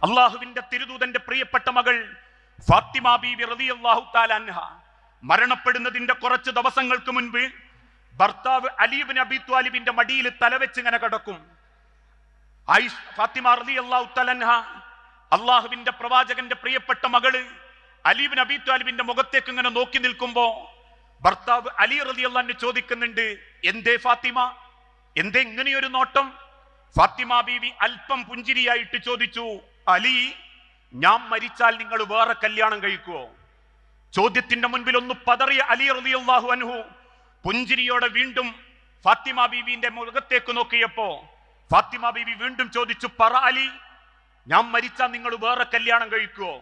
അള്ളാഹുവിന്റെ തിരുദൂതന്റെ പ്രിയപ്പെട്ട മകൾ ഫാത്തിമ ബീവി റളിയല്ലാഹു തആല അൻഹ മരണപ്പെടുന്നതിന്റെ കുറച്ച് ദിവസങ്ങൾക്ക് മുൻപ് ഭർത്താവ് അലി ഇബ്നു അബീ ത്വാലിബിന്റെ മടിയിൽ തലവെച്ച് ഇങ്ങനെ കിടക്കും. ഫാത്തിമ റളിയല്ലാഹു തആല അൻഹ അള്ളാഹുവിന്റെ പ്രവാചകന്റെ പ്രിയപ്പെട്ട മകള് അലി ഇബ്നു അബീ ത്വാലിബിന്റെ മുഖത്തേക്ക് ഇങ്ങനെ നോക്കി നിൽക്കുമ്പോ ഭർത്താവ് അലി റളിയല്ലാഹു അൻഹു ചോദിക്കുന്നുണ്ട്, എന്തേ ഫാത്തിമ, എന്തേ ഇങ്ങനെയൊരു നോട്ടം? ഫാത്തിമ ബീവി അല്പം പുഞ്ചിരിയായിട്ട് ചോദിച്ചു, അലി, ഞാൻ മരിച്ചാൽ നിങ്ങൾ വേറെ കല്യാണം കഴിക്കുവോ? ചോദ്യത്തിന്റെ മുൻപിൽ ഒന്ന് പതറിയ അലി റളിയല്ലാഹു അൻഹു പുഞ്ചിരിയോടെ വീണ്ടും ഫാത്തിമ ബീവിന്റെ മുഖത്തേക്ക് നോക്കിയപ്പോ ഫാത്തിമ ബീവി വീണ്ടും ചോദിച്ചു, പറ അലി, ഞാൻ മരിച്ചാൽ നിങ്ങൾ വേറെ കല്യാണം കഴിക്കുവോ?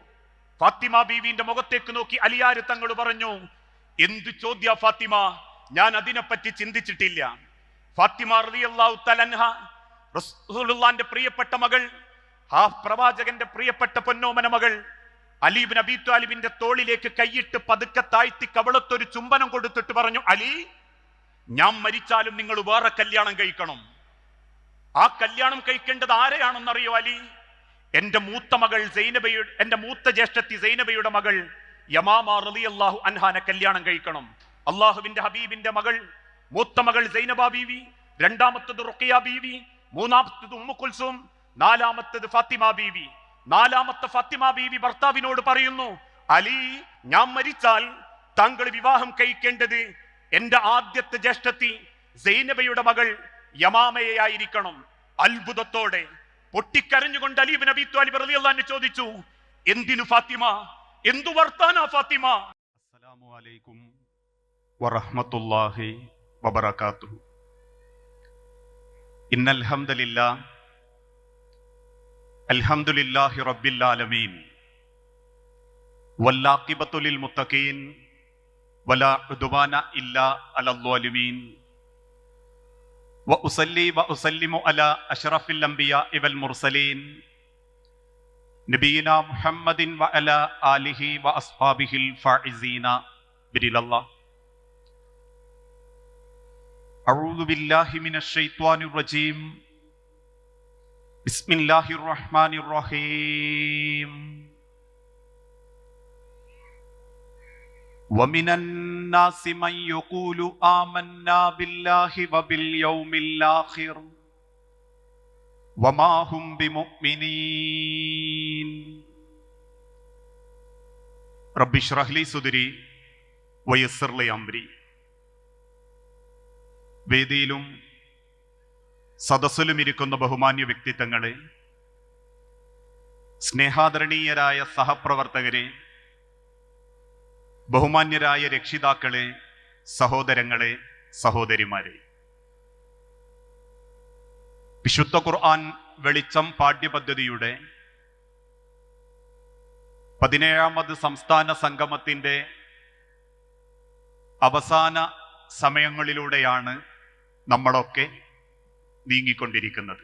ഫാത്തിമ ബീവിന്റെ മുഖത്തേക്ക് നോക്കി അലിയാർ തങ്ങൾ പറഞ്ഞു, എന്ത് ചോദ്യ ഫാത്തിമ, ഞാൻ അതിനെപ്പറ്റി ചിന്തിച്ചിട്ടില്ല. ഫാത്തിമ റളിയല്ലാഹു തആല അൻഹ റസൂലുള്ളാഹിന്റെ പ്രിയപ്പെട്ട മകൾ, ആ പ്രവാചകന്റെ പ്രിയപ്പെട്ട പൊന്നോമന മകൾ അലി ഇബ്നു അബീ ത്വാലിബിന്റെ തോളിലേക്ക് കൈയിട്ട് പതുക്കെ താഴ്ത്തി കവളത്തൊരു ചുംബനം കൊടുത്തിട്ട് പറഞ്ഞു, അലി, ഞാൻ മരിച്ചാലും നിങ്ങൾ വേറെ കല്യാണം കഴിക്കണം. ആ കല്യാണം കഴിക്കേണ്ടത് ആരെയാണെന്നറിയോ അലി? എന്റെ മൂത്ത മകൾ സൈനബയുടെ, എന്റെ മൂത്ത ജ്യേഷ്ഠത്തി സൈനബയുടെ മകൾ യമാമ റളിയല്ലാഹു അൻഹാനെ കല്യാണം കഴിക്കണം. അള്ളാഹുവിന്റെ ഹബീബിന്റെ മകൾ, മൂത്ത മകൾ സൈനബ ബീവി, രണ്ടാമത്തത് റുഖിയ ബീവി, മൂന്നാമത്തത് ഉമ്മു കുൽസും, നാലാമത്തത് ഫാത്തിമ ബീവി. നാലാമത്തെ ഫാത്തിമ ബീവി ഭർത്താവിനോട് പറയുന്നു, അലി, ഞാൻ മരിച്ചാൽ താങ്കൾ വിവാഹം കഴിക്കേണ്ടത് എന്റെ ആദ്യത്തെ ജ്യേഷ്ഠത്തി സൈനബയുടെ മകൾ യമാമയെ ആയിരിക്കണം. അത്ഭുതത്തോടെ പൊട്ടിക്കരഞ്ഞുകൊണ്ട് അലി ഇബ്നു അബീ ത്വാലിബ് റളിയല്ലാഹു അൻഹു ചോദിച്ചു, എന്തിനു ഫാത്തിമ, എന്തു വർത്താനാ ഫാത്തിമ? അസ്സലാമു അലൈക്കും വറഹ്മത്തുള്ളാഹി വബറകാതുഹു. ഇന്നൽ ഹംദലില്ലാഹ് അൽഹംദുലില്ലാഹി റബ്ബിൽ ആലമീൻ വല്ലാഖിബത്തു ലിൽ മുത്തഖീൻ വലാ ഉദ്വാന ഇല്ലാ അലൽ ളാലിമീൻ വഉസല്ലി വഉസല്ലിമു അലാ അഷ്റഫിൽ അംബിയാഇ വൽ മുർസലീൻ നബിയിനാ മുഹമ്മദിൻ വഅലാ ആലിഹി വഅസ്ഹാബിഹിൽ ഫായിസീന ബിരില്ലല്ലാഹ്. അഊദു ബില്ലാഹി മിനശ് ശൈത്വാനിർ റജീം. ബിസ്മില്ലാഹിർ റഹ്മാനിർ റഹീം. വമിനൻ നാസി മൻ യഖൂലു ആമന്നാ ബില്ലാഹി വബിൽ യൗമിൽ ആഖിർ വമാ ഹും ബിമുഅ്മിനീൻ. റബ്ബി ഇശ്റഹ് ലി സുദ്രി വയസ്സിർ ലി അംരി. വേദിയിലും സദസ്സിലും ഇരിക്കുന്ന ബഹുമാന്യ വ്യക്തിത്വങ്ങളെ, സ്നേഹാദരണീയരായ സഹപ്രവർത്തകരെ, ബഹുമാന്യരായ രക്ഷിതാക്കളെ, സഹോദരങ്ങളെ, സഹോദരിമാരെ, വിശുദ്ധ ഖുർആൻ വെളിച്ചം പാഠ്യപദ്ധതിയുടെ 17ാമത് സംസ്ഥാന സംഗമത്തിന്റെ അവസാന സമയങ്ങളിലൂടെയാണ് നമ്മളൊക്കെ നീങ്ങിക്കൊണ്ടിരിക്കുന്നത്.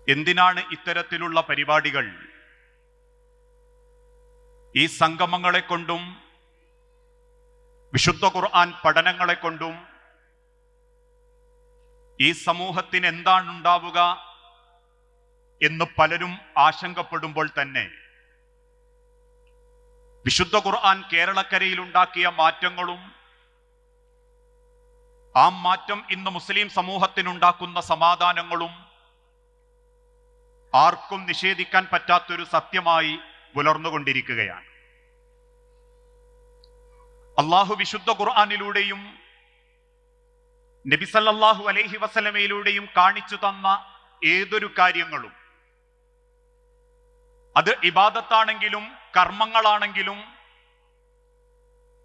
എന്തിനാണ് ഇത്തരത്തിലുള്ള പരിപാടികൾ? ഈ സംഗമങ്ങളെ കൊണ്ടും വിശുദ്ധ ഖുർആൻ പഠനങ്ങളെ കൊണ്ടും ഈ സമൂഹത്തിന് എന്താണുണ്ടാവുക എന്ന് പലരും ആശങ്കപ്പെടുമ്പോൾ തന്നെ വിശുദ്ധ ഖുർആൻ കേരളക്കരയിൽ ഉണ്ടാക്കിയ മാറ്റങ്ങളും ആ മാറ്റം ഇന്ന് മുസ്ലിം സമൂഹത്തിനുണ്ടാക്കുന്ന സമാധാനങ്ങളും ആർക്കും നിഷേധിക്കാൻ പറ്റാത്തൊരു സത്യമായി പുലർന്നുകൊണ്ടിരിക്കുകയാണ്. അള്ളാഹു വിശുദ്ധ ഖുർആനിലൂടെയും നബി സല്ലല്ലാഹു അലൈഹി വസല്ലമയിലൂടെയും കാണിച്ചു തന്ന ഏതൊരു കാര്യങ്ങളും, അത് ഇബാദത്താണെങ്കിലും കർമ്മങ്ങളാണെങ്കിലും,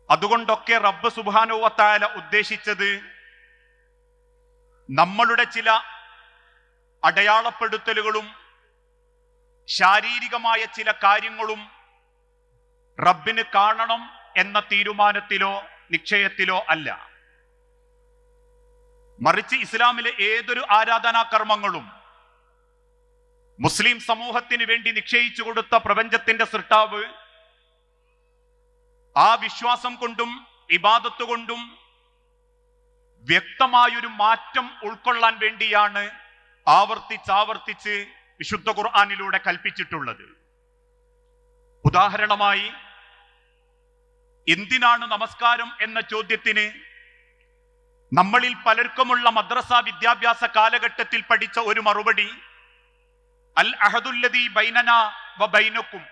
അതുകൊണ്ടൊക്കെ റബ്ബ് സുബ്ഹാനഹു വ തആല ഉദ്ദേശിച്ചത് നമ്മളുടെ ചില അടയാളപ്പെടുത്തലുകളും ശാരീരികമായ ചില കാര്യങ്ങളും റബ്ബിന് കാണണം എന്ന തീരുമാനത്തിലോ നിശ്ചയത്തിലോ അല്ല. മറിച്ച് ഇസ്ലാമിലെ ഏതൊരു ആരാധനാകർമ്മങ്ങളും മുസ്ലിം സമൂഹത്തിന് വേണ്ടി നിശ്ചയിച്ചു കൊടുത്ത പ്രപഞ്ചത്തിന്റെ സൃഷ്ടാവ് ആ വിശ്വാസം കൊണ്ടും ഇബാദത്ത് കൊണ്ടും വ്യക്തമായൊരു മാറ്റം ഉൾക്കൊള്ളാൻ വേണ്ടിയാണ് ആവർത്തിച്ച് വിശുദ്ധ ഖുർആനിലൂടെ കൽപ്പിച്ചിട്ടുള്ളത്. ഉദാഹരണമായി, എന്തിനാണ് നമസ്കാരം എന്ന ചോദ്യത്തിന് നമ്മളിൽ പലർക്കുമുള്ള മദ്രസ വിദ്യാഭ്യാസ കാലഘട്ടത്തിൽ പഠിച്ച ഒരു മറുപടി അൽ അഹദുല്ലദീ ബൈനനാ വ ബൈനക്കും,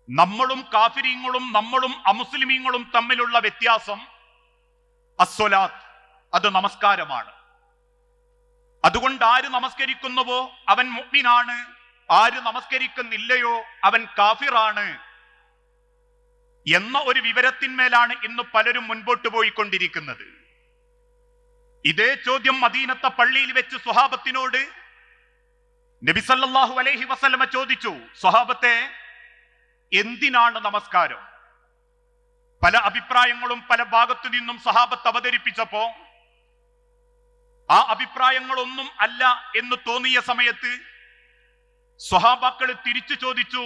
നമ്മളും കാഫിരീങ്ങളും നമ്മളും അമുസ്ലിമീങ്ങളും തമ്മിലുള്ള വ്യത്യാസം അസ്സലാത്ത്, അത് നമസ്കാരമാണ്. അതുകൊണ്ട് ആര് നമസ്കരിക്കുന്നുവോ അവൻ മുഅ്മിനാണ്, ആര് നമസ്കരിക്കുന്നില്ലയോ അവൻ കാഫിറാണ് എന്ന ഒരു വിവരത്തിന്മേലാണ് ഇന്ന് പലരും മുൻപോട്ട് പോയിക്കൊണ്ടിരിക്കുന്നത്. ഇതേ ചോദ്യം മദീനത്തെ പള്ളിയിൽ വെച്ച് സ്വഹാബത്തിനോട് നബി സല്ലല്ലാഹു അലൈഹി വസല്ലമ ചോദിച്ചു, സ്വഹാബത്തെ, എന്തിനാണ് നമസ്കാരം? പല അഭിപ്രായങ്ങളും പല ഭാഗത്തു നിന്നും സ്വഹാബത്ത് അവതരിപ്പിച്ചപ്പോ ആ അഭിപ്രായങ്ങളൊന്നും അല്ല എന്ന് തോന്നിയ സമയത്ത് സ്വഹാബാക്കൾ തിരിച്ചു ചോദിച്ചു,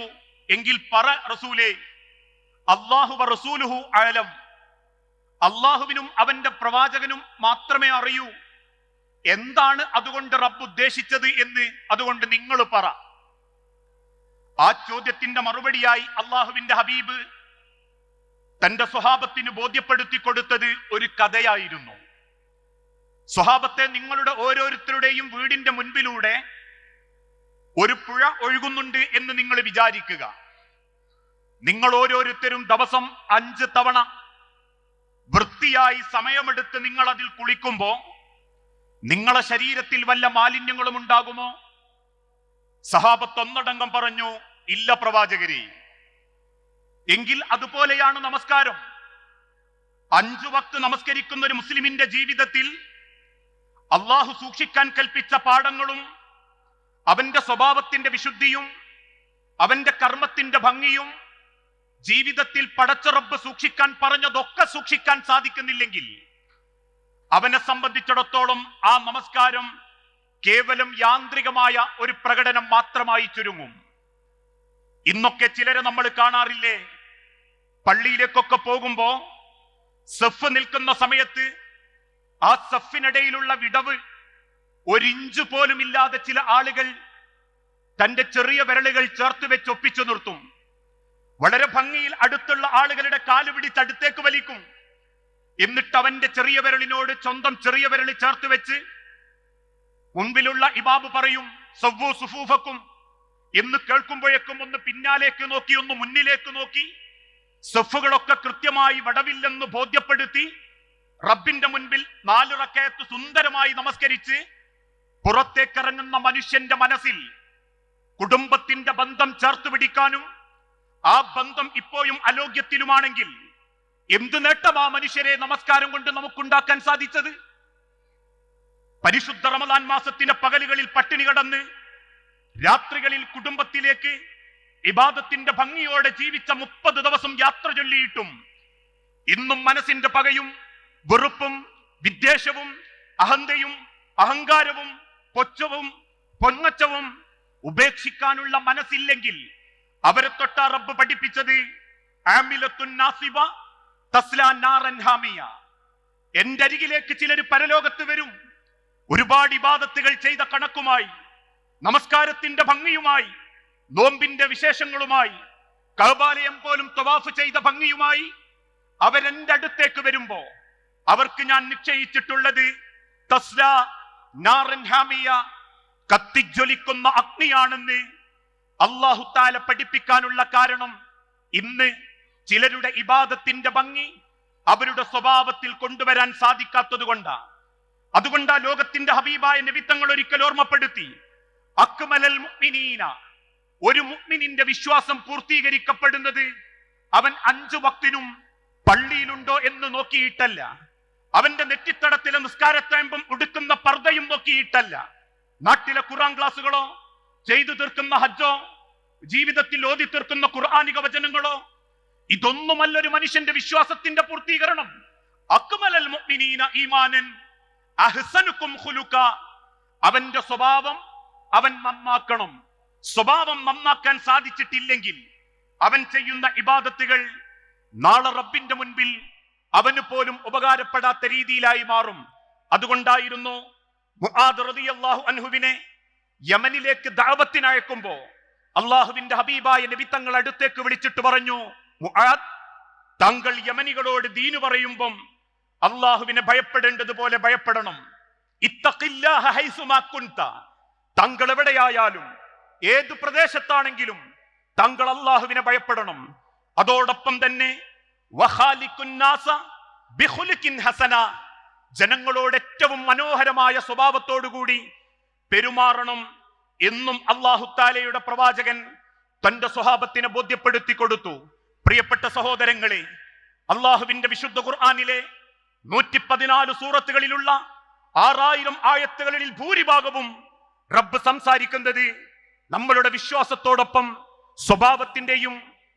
എങ്കിൽ പറ റസൂലേ, അല്ലാഹു വ റസൂലുഹു അഅലം, അള്ളാഹുവിനും അവന്റെ പ്രവാചകനും മാത്രമേ അറിയൂ, എന്താണ് അതുകൊണ്ട് റബ്ബ് ഉദ്ദേശിച്ചത് എന്ന് അതുകൊണ്ട് നിങ്ങൾ പറ. ആ ചോദ്യത്തിന്റെ മറുപടിയായി അള്ളാഹുവിന്റെ ഹബീബ് തന്റെ സ്വഹാബത്തിന് ബോധ്യപ്പെടുത്തി കൊടുത്തത് ഒരു കഥയായിരുന്നു. സ്വഹാബത്തെ, നിങ്ങളുടെ ഓരോരുത്തരുടെയും വീടിന്റെ മുൻപിലൂടെ ഒരു പുഴ ഒഴുകുന്നുണ്ട് എന്ന് നിങ്ങൾ വിചാരിക്കുക. നിങ്ങൾ ഓരോരുത്തരും ദിവസം 5 തവണ വൃത്തിയായി സമയമെടുത്ത് നിങ്ങൾ അതിൽ കുളിക്കുമ്പോ നിങ്ങളെ ശരീരത്തിൽ വല്ല മാലിന്യങ്ങളും ഉണ്ടാകുമോ? സഹാബത്ത് ഒന്നടങ്കം പറഞ്ഞു, ഇല്ല പ്രവാചകരെ. എങ്കിൽ അതുപോലെയാണ് നമസ്കാരം. 5 വക്ത് നമസ്കരിക്കുന്ന ഒരു മുസ്ലിമിന്റെ ജീവിതത്തിൽ അള്ളാഹു സൂക്ഷിക്കാൻ കൽപ്പിച്ച പാഠങ്ങളും അവന്റെ സ്വഭാവത്തിന്റെ വിശുദ്ധിയും അവന്റെ കർമ്മത്തിന്റെ ഭംഗിയും ജീവിതത്തിൽ പടച്ച റബ്ബ് സൂക്ഷിക്കാൻ പറഞ്ഞതൊക്കെ സൂക്ഷിക്കാൻ സാധിക്കുന്നില്ലെങ്കിൽ അവനെ സംബന്ധിച്ചിടത്തോളം ആ നമസ്കാരം കേവലം യാന്ത്രികമായ ഒരു പ്രകടനം മാത്രമായി ചുരുങ്ങും. ഇന്നൊക്കെ ചിലരെ നമ്മൾ കാണാറില്ലേ, പള്ളിയിലേക്കൊക്കെ പോകുമ്പോ സഫ് നിൽക്കുന്ന സമയത്ത് ആ സഫിനിടയിലുള്ള വിടവ് 1 ഇഞ്ച് പോലും ഇല്ലാതെ ചില ആളുകൾ തന്റെ ചെറിയ വിരലുകൾ ചേർത്ത് വെച്ച് ഒപ്പിച്ചു നിർത്തും. വളരെ ഭംഗിയിൽ അടുത്തുള്ള ആളുകളുടെ കാല് പിടിച്ച് അടുത്തേക്ക് വലിക്കും. എന്നിട്ട് അവന്റെ ചെറിയ വിരലിനോട് സ്വന്തം ചെറിയ വിരൽ ചേർത്ത് വെച്ച് മുൻപിലുള്ള ഇമാമ് പറയും, സവ്വു സുഫൂഫക്കും എന്ന് കേൾക്കുമ്പോഴേക്കും ഒന്ന് പിന്നാലേക്ക് നോക്കി, ഒന്ന് മുന്നിലേക്ക് നോക്കി, സഫുകളൊക്കെ കൃത്യമായി വടവില്ലെന്ന് ബോധ്യപ്പെടുത്തി റബ്ബിന്റെ മുൻപിൽ 4 റക്അത്ത് സുന്ദരമായി നമസ്കരിച്ച് പുറത്തേക്കിറങ്ങുന്ന മനുഷ്യന്റെ മനസ്സിൽ കുടുംബത്തിന്റെ ബന്ധം ചേർത്ത് പിടിക്കാനും ആ ബന്ധം ഇപ്പോഴും അലോഗ്യത്തിലുമാണെങ്കിൽ എന്ത് നേട്ടമാ മനുഷ്യരെ നമസ്കാരം കൊണ്ട് നമുക്കുണ്ടാക്കാൻ സാധിച്ചത്? പരിശുദ്ധ റമദാൻ മാസത്തിന്റെ പകലുകളിൽ പട്ടിണി കടന്ന് രാത്രികളിൽ കുടുംബത്തിലേക്ക് ഇബാദത്തിന്റെ ഭംഗിയോടെ ജീവിച്ച 30 ദിവസം യാത്ര ചൊല്ലിയിട്ടും ഇന്നും മനസ്സിന്റെ പകയും വെറുപ്പും വിദ്വേഷവും അഹന്തയും അഹങ്കാരവും പൊച്ചവും പൊങ്ങച്ചവും ഉപേക്ഷിക്കാനുള്ള മനസ്സില്ലെങ്കിൽ അവരെ തൊട്ട റബ്ബ് പഠിപ്പിച്ചത് ആമിലത്തുൻ നാസിബ തസ്ലാ നാറൻ ഹാമിയ. എന്റെ അരികിലേക്ക് ചിലർ പരലോകത്ത് വരും, ഒരുപാട് ഇബാദത്തുകൾ ചെയ്ത കണക്കുമായി, നമസ്കാരത്തിന്റെ ഭംഗിയുമായി, നോമ്പിന്റെ വിശേഷങ്ങളുമായി, കഅബാലയം പോലും തവാഫ് ചെയ്ത ഭംഗിയുമായി അവരെന്റെ അടുത്തേക്ക് വരുമ്പോ അവർക്ക് ഞാൻ നിശ്ചയിച്ചിട്ടുള്ളത് തസ്ലാ നാറൻ ഹാമിയ, കത്തിജ്വലിക്കുന്ന അഗ്നിയാണെന്ന് അല്ലാഹു തആല പഠിപ്പിക്കാനുള്ള കാരണം ഇന്ന് ചിലരുടെ ഇബാദത്തിന്റെ ഭംഗി അവരുടെ സ്വഭാവത്തിൽ കൊണ്ടുവരാൻ സാധിക്കാത്തത് കൊണ്ടാണ്. അതുകൊണ്ടാ ലോകത്തിന്റെ ഹബീബായ നബി തങ്ങൾ ഒരിക്കൽ ഓർമ്മപ്പെടുത്തി, അക്മലൽ മുഅ്മിനീന, ഒരു മുഅ്മിനിന്റെ വിശ്വാസം പൂർത്തീകരിക്കപ്പെടുന്നത് അവൻ 5 വക്തിനും പള്ളിയിലുണ്ടോ എന്ന് നോക്കിയിട്ടല്ല, അവന്റെ നെറ്റിത്തടത്തിലെ നിസ്കാരത്തേമ്പും ഉടുക്കുന്ന പർദ്ദയും നോക്കിയിട്ടല്ല, നാട്ടിലെ ഖുർആൻ ക്ലാസുകളോ ചെയ്തു തീർക്കുന്ന ഹജ്ജോ ജീവിതത്തിൽ ഓതി തീർക്കുന്ന ഖുർആനിക വചനങ്ങളോ ഇതൊന്നുമല്ല ഒരു മനുഷ്യന്റെ വിശ്വാസത്തിന്റെ പൂർത്തീകരണം. അക്മലൽ മുഅ്മിനീന ഈമാനൻ അഹ്സനുക്കും ഖുലുക, അവന്റെ സ്വഭാവം അവൻ നന്നാക്കണം. സ്വഭാവം നന്നാക്കാൻ സാധിച്ചിട്ടില്ലെങ്കിൽ അവൻ ചെയ്യുന്ന ഇബാദത്തുകൾ നാളെ റബ്ബിന്റെ മുൻപിൽ അവന് പോലും ഉപകാരപ്പെടാത്ത രീതിയിലായി മാറും. അതുകൊണ്ടായിരുന്നു മുആദ് റളിയല്ലാഹു അൻഹുവിനെ യമനിലേക്ക് ദഅവത്തിനയക്കുമ്പോ അള്ളാഹുവിന്റെ ഹബീബായ നബി തങ്ങൾ അടുത്തേക്ക് വിളിച്ചിട്ട് പറഞ്ഞു, മുആദ്, താങ്കൾ യമനികളോട് ദീന് പറയുമ്പം അള്ളാഹുവിനെ ഭയപ്പെടേണ്ടതുപോലെ ഭയപ്പെടണം. ഇത്തഖില്ലാഹ ഹൈസുമാ കുൻത, താങ്കൾ എവിടെയായാലും ഏത് പ്രദേശത്താണെങ്കിലും താങ്കൾ അള്ളാഹുവിനെ ഭയപ്പെടണം. അതോടൊപ്പം തന്നെ വഖാലിഖുൻ നാസ ബിഖുലുഖിൻ ഹസന, ജനങ്ങളോട് ഏറ്റവും മനോഹരമായ സ്വഭാവത്തോടുകൂടി പെരുമാറണം എന്നും അല്ലാഹു തആലയുടെ പ്രവാചകൻ തന്റെ സ്വഹാബത്തിനെ ബോധ്യപ്പെടുത്തി കൊടുത്തു. പ്രിയപ്പെട്ട സഹോദരങ്ങളെ, അള്ളാഹുവിന്റെ വിശുദ്ധ ഖുർആനിലെ 114 സൂറത്തുകളിലുള്ള 6000 ആയത്തുകളിൽ ഭൂരിഭാഗവും റബ്ബ് സംസാരിക്കുന്നത് നമ്മളുടെ വിശ്വാസത്തോടൊപ്പം സ്വഭാവത്തിന്റെയും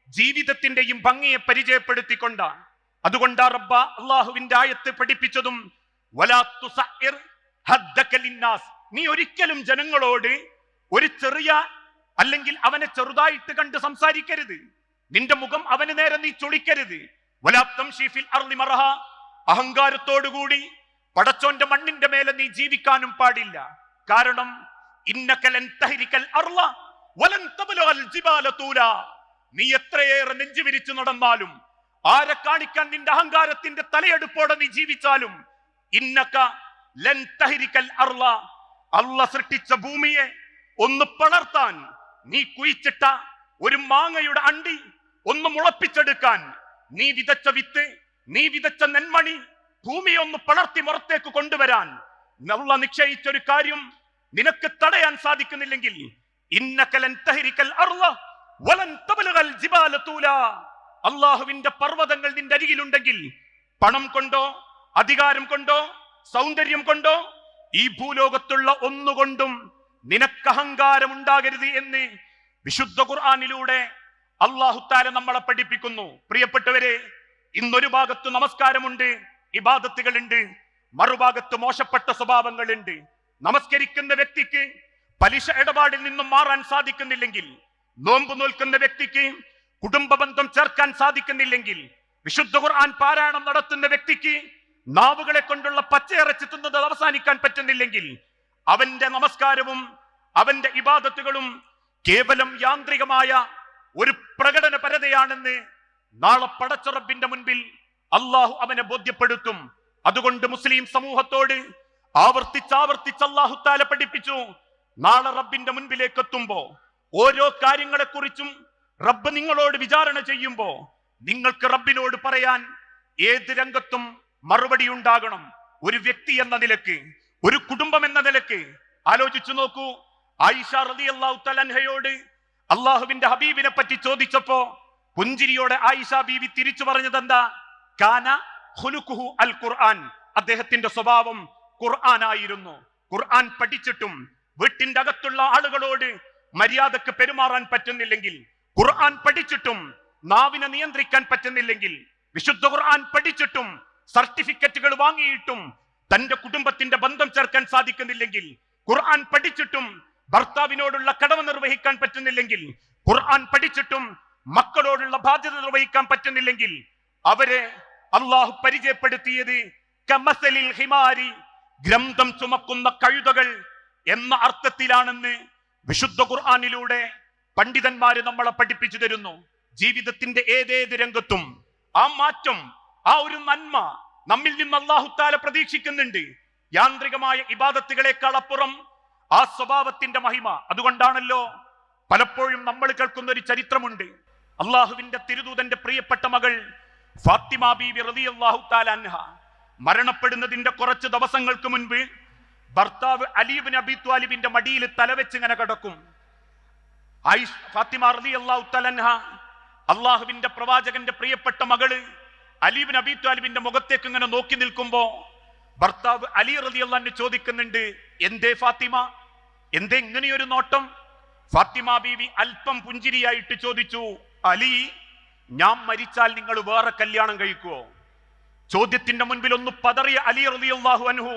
ജീവിതത്തിന്റെയും ഭംഗിയെ പരിചയപ്പെടുത്തിക്കൊണ്ടാണ്. അതുകൊണ്ടാ റബ്ബ അള്ളാഹുവിന്റെ ആയത്ത് പഠിപ്പിച്ചതും വലാ തുസഇർ ഹദ്ദക ലിന്നാസ്, നീ ഒരിക്കലും ജനങ്ങളോട് ഒരു ചെറിയ അല്ലെങ്കിൽ അവനെ ചെറുതായിട്ട് കണ്ട് സംസാരിക്കരുത്. നിന്റെ മുഖം അവന് നേരെ നീ ചൊളിക്കരുത്. വലാ തംശി ഫിൽ അർളി മറഹ, അഹങ്കാരത്തോടുകൂടി പടച്ചോന്റെ മണ്ണിന്റെ മേലെ നീ ജീവിക്കാനും പാടില്ല. കാരണം ഇന്നക ലൻ തഹ്രികൽ അർള വലൻ തബ്ലുഗൽ ജിബാല തൂല, നീ എത്രയേറെ നെഞ്ചു വിരിച്ചു നടന്നാലും ആരെ കാണിക്കാൻ നിന്റെ അഹങ്കാരത്തിന്റെ തലയെടുപ്പോടെ നീ ജീവിച്ചാലും ഇന്നക ലൻ തഹ്രികൽ അർള, അല്ലാഹ് സൃഷ്ടിച്ച ഭൂമിയെ ഒന്ന് പളർത്താൻ, നീ കുഴിച്ചിട്ട ഒരു മാങ്ങയുടെ അണ്ടി ഒന്ന് മുളപ്പിച്ചെടുക്കാൻ, നീ വിതച്ച വിത്ത്, നീ വിതച്ച നെന്മണി ഭൂമിയെ ഒന്ന് പളർത്തി പുറത്തേക്ക് കൊണ്ടുവരാൻ അല്ലാഹ് നിശ്ചയിച്ചൊരു കാര്യം നിനക്ക് തടയാൻ സാധിക്കുന്നില്ലെങ്കിൽ ഇന്നക ലൻ തഹ്രികൽ അർള വലൻ തബ്ലുഗൽ ജിബാല തൂല, അല്ലാഹുവിന്റെ പർവ്വതങ്ങൾ നിന്റെ അരികിലുണ്ടെങ്കിൽ പണം കൊണ്ടോ അധികാരം കൊണ്ടോ സൗന്ദര്യം കൊണ്ടോ ഈ ഭൂലോകത്തുള്ള ഒന്നുകൊണ്ടും നിനക്ക് അഹങ്കാരം ഉണ്ടാകരുത് എന്ന് വിശുദ്ധ ഖുർആനിലൂടെ അല്ലാഹു തആല നമ്മളെ പഠിപ്പിക്കുന്നു. പ്രിയപ്പെട്ടവരെ, ഇന്നൊരു ഭാഗത്ത് നമസ്കാരമുണ്ട്, ഇബാദത്തുകളുണ്ട്, മറുഭാഗത്ത് മോശപ്പെട്ട സ്വഭാവങ്ങളുണ്ട്. നമസ്കരിക്കുന്ന വ്യക്തിക്ക് പലിശ ഇടപാടിൽ നിന്നും മാറാൻ സാധിക്കുന്നില്ലെങ്കിൽ, നോമ്പ് നോൽക്കുന്ന വ്യക്തിക്ക് കുടുംബ ബന്ധം ചേർക്കാൻ സാധിക്കുന്നില്ലെങ്കിൽ, വിശുദ്ധ ഖുർആൻ പാരായണം നടത്തുന്ന വ്യക്തിക്ക് നാവുകളെ കൊണ്ടുള്ള പച്ചയിറച്ചി തിന്നത് അവസാനിക്കാൻ പറ്റുന്നില്ലെങ്കിൽ, അവന്റെ നമസ്കാരവും അവന്റെ ഇബാദത്തുകളും കേവലം യാന്ത്രികമായ ഒരു പ്രകടന പരതയാണെന്ന് നാളെ പടച്ച റബ്ബിന്റെ മുൻപിൽ അള്ളാഹു അവനെ ബോധ്യപ്പെടുത്തും. അതുകൊണ്ട് മുസ്ലിം സമൂഹത്തോട് ആവർത്തിച്ച് അല്ലാഹു തആല പഠിപ്പിച്ചു, നാളെ റബ്ബിന്റെ മുൻപിലേക്ക് എത്തുമ്പോ ഓരോ കാര്യങ്ങളെ കുറിച്ചും റബ്ബ് നിങ്ങളോട് വിചാരണ ചെയ്യുമ്പോ നിങ്ങൾക്ക് റബ്ബിനോട് പറയാൻ ഏത് രംഗത്തും മറുപടി ഉണ്ടാകണം. ഒരു വ്യക്തി എന്ന നിലക്ക്, ഒരു കുടുംബം എന്ന നിലക്ക് ആലോചിച്ചു നോക്കൂ. ആയിഷ റളിയല്ലാഹു തആല അൻഹയോട് അള്ളാഹുവിന്റെ ഹബീബിനെ പറ്റി ചോദിച്ചപ്പോ പുഞ്ചിരിയോടെ ആയിഷ ബീവി തിരിച്ചു പറഞ്ഞത് എന്താ? കാന ഖുലുഖുഹു അൽ ഖുർആൻ, അദ്ദേഹത്തിന്റെ സ്വഭാവം ഖുർആൻ ആയിരുന്നു. ഖുർആൻ പഠിച്ചിട്ടും വീട്ടിന്റെ അകത്തുള്ള ആളുകളോട് മര്യാദക്ക് പെരുമാറാൻ പറ്റുന്നില്ലെങ്കിൽ, ഖുർആൻ പഠിച്ചിട്ടും നാവിനെ നിയന്ത്രിക്കാൻ പറ്റുന്നില്ലെങ്കിൽ, വിശുദ്ധ ഖുർആൻ പഠിച്ചിട്ടും സർട്ടിഫിക്കറ്റുകൾ വാങ്ങിയിട്ടും തന്റെ കുടുംബത്തിന്റെ ബന്ധം ചേർക്കാൻ സാധിക്കുന്നില്ലെങ്കിൽ, ഖുർആൻ പഠിച്ചിട്ടും ഭർത്താവിനോടുള്ള കടമ നിർവഹിക്കാൻ പറ്റുന്നില്ലെങ്കിൽ, ഖുർആൻ പഠിച്ചിട്ടും മക്കളോടുള്ള ബാധ്യത നിർവഹിക്കാൻ പറ്റുന്നില്ലെങ്കിൽ, അവരെ അള്ളാഹു പരിചയപ്പെടുത്തിയത് കമസലിൽ ഹിമാരി, ഗ്രന്ഥം ചുമക്കുന്ന കഴുതകൾ എന്ന അർത്ഥത്തിലാണെന്ന് വിശുദ്ധ ഖുർആനിലൂടെ പണ്ഡിതന്മാര് നമ്മളെ പഠിപ്പിച്ചു തരുന്നു. ജീവിതത്തിന്റെ ഏതേത് രംഗത്തും ആ മാറ്റം, ആ ഒരു നന്മ നമ്മിൽ നിന്ന് അല്ലാഹു തആല പ്രതീക്ഷിക്കുന്നുണ്ട്. യാന്ത്രികമായ ഇബാദത്തുകളെക്കാൾ അപ്പുറം ആ സ്വഭാവത്തിന്റെ മഹിമ. അതുകൊണ്ടാണല്ലോ പലപ്പോഴും നമ്മൾ കേൾക്കുന്ന ഒരു ചരിത്രമുണ്ട്. അള്ളാഹുവിന്റെ തിരുദൂതന്റെ പ്രിയപ്പെട്ട മകൾ ഫാത്തിമ ബീവി റളിയല്ലാഹു തആല അൻഹ മരണപ്പെടുന്നതിന്റെ കുറച്ച് ദിവസങ്ങൾക്ക് മുൻപ് ഭർത്താവ് അലി ഇബ്നു അബീ ത്വാലിബിന്റെ മടിയിൽ തലവെച്ച് ഇങ്ങനെ കിടക്കും. ഫാത്തിമ റളിയല്ലാഹു തആല അൻഹ അള്ളാഹുവിന്റെ പ്രവാചകന്റെ പ്രിയപ്പെട്ട മകള് അലി ഇബ്നു അബീ ത്വാലിബിന്റെ മുഖത്തേക്ക് ഇങ്ങനെ നോക്കി നിൽക്കുമ്പോ ഭർത്താവ് അലി റളിയല്ലാഹു അൻഹു ചോദിക്കുന്നുണ്ട്, എന്തേ ഫാത്തിമ, എന്തേ ഇങ്ങനെയൊരു നോട്ടം? ഫാത്തിമ ബീവി അല്പം പുഞ്ചിരിയായിട്ട് ചോദിച്ചു, അലി, ഞാൻ മരിച്ചാൽ നിങ്ങൾ വേറെ കല്യാണം കഴിക്കുവോ? ചോദ്യത്തിന്റെ മുൻപിൽ ഒന്ന് പതറിയ അലി റളിയല്ലാഹു അൻഹു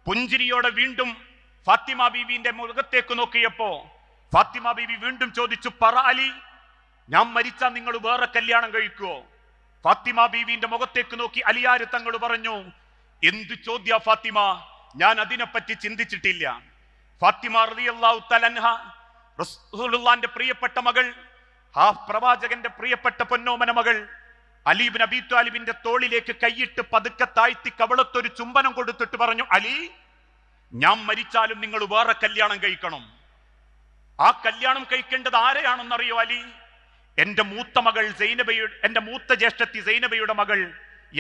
പുഞ്ചിരിയോടെ വീണ്ടും ഫാത്തിമ ബീവിന്റെ മുഖത്തേക്ക് നോക്കിയപ്പോ ഫാത്തിമ ബീവി വീണ്ടും ചോദിച്ചു, പറ അലി, ഞാൻ മരിച്ചാൽ നിങ്ങൾ വേറെ കല്യാണം കഴിക്കുവോ? ഫാത്തിമ ബീവിന്റെ മുഖത്തേക്ക് നോക്കി അലിയാര് തങ്ങൾ പറഞ്ഞു, എന്ത് ചോദ്യ ഫാത്തിമ, ഞാൻ അതിനെപ്പറ്റി ചിന്തിച്ചിട്ടില്ല. ഫാത്തിമ റളിയല്ലാഹു തആല അൻഹ, റസൂലുള്ളാഹിന്റെ പ്രിയപ്പെട്ട മകൾ, ആ പ്രവാചകന്റെ പ്രിയപ്പെട്ട പൊന്നോമന മകൾ അലി ഇബ്നു അബീ ത്വാലിബിന്റെ തോളിലേക്ക് കൈയിട്ട് പതുക്കെ താഴ്ത്തി കവളത്തൊരു ചുംബനം കൊടുത്തിട്ട് പറഞ്ഞു, അലി, ഞാൻ മരിച്ചാലും നിങ്ങൾ വേറെ കല്യാണം കഴിക്കണം. ആ കല്യാണം കഴിക്കേണ്ടത് ആരെയാണെന്നറിയോ അലി? എന്റെ മൂത്ത മകൾ സൈനബയുടെ, എന്റെ മൂത്ത ജ്യേഷ്ഠത്തി സൈനബയുടെ മകൾ